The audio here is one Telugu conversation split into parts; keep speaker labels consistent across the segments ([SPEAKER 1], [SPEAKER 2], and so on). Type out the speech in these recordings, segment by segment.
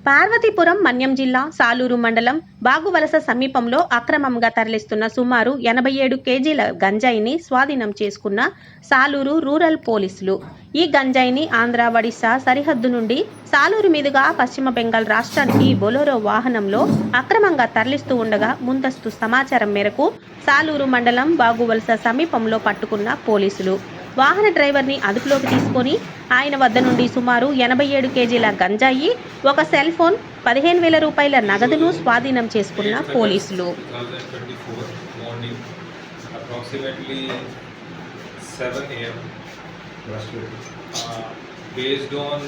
[SPEAKER 1] పార్వతీపురం మన్యం జిల్లా సాలూరు మండలం బాగువలస సమీపంలో అక్రమంగా తరలిస్తున్న సుమారు 87 కేజీల గంజాయిని స్వాధీనం చేసుకున్న సాలూరు రూరల్ పోలీసులు. ఈ గంజాయిని ఆంధ్ర ఒడిశా సరిహద్దు నుండి సాలూరు మీదుగా పశ్చిమ బెంగాల్ రాష్ట్రానికి బొలెరో వాహనంలో అక్రమంగా తరలిస్తూ ఉండగా ముందస్తు సమాచారం మేరకు సాలూరు మండలం బాగువలస సమీపంలో పట్టుకున్న పోలీసులు వాహన డ్రైవర్ని అదుపులోకి తీసుకొని ఆయన వద్ద నుండి సుమారు 87 కేజీల గంజాయి, ఒక సెల్ ఫోన్, 15,000 రూపాయల నగదును స్వాధీనం చేసుకున్న పోలీసులు.
[SPEAKER 2] Based on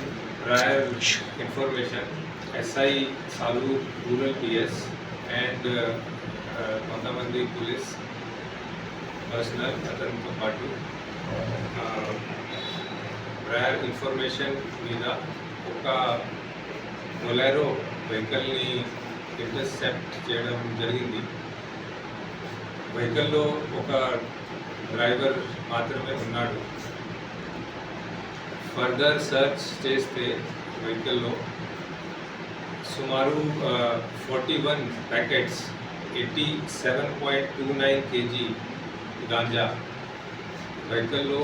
[SPEAKER 2] prior information, SI Salur Rural PS and కొంతమంది పోలీస్ పర్సనల్ అతనితో పాటు ప్రయర్ ఇన్ఫర్మేషన్ మీద ఒక బొలెరో వెహికల్ని ఇంటర్సెప్ట్ చేయడం జరిగింది. వెహికల్లో ఒక డ్రైవర్ మాత్రమే ఉన్నాడు. ఫర్దర్ సర్చ్ చేస్తే వెహికల్లో సుమారు 41 ప్యాకెట్స్ 87.29 kg గాంజా వెహికల్లో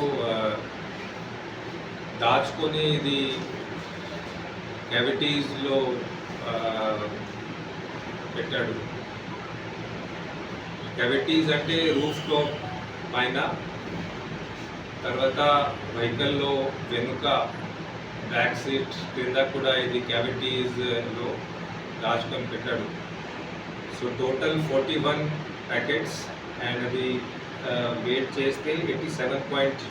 [SPEAKER 2] దాచుకొని ఇది క్యావిటీస్లో పెట్టాడు. క్యావిటీస్ అంటే రూఫ్ టాప్ పైన, తర్వాత వెహికల్లో వెనుక బ్యాక్ సీట్ కింద కూడా ఇది క్యావిటీస్లో దాచుకొని పెట్టాడు. సో టోటల్ 41 ప్యాకెట్స్ అండ్ అది వెయిట్ చేస్తే 87.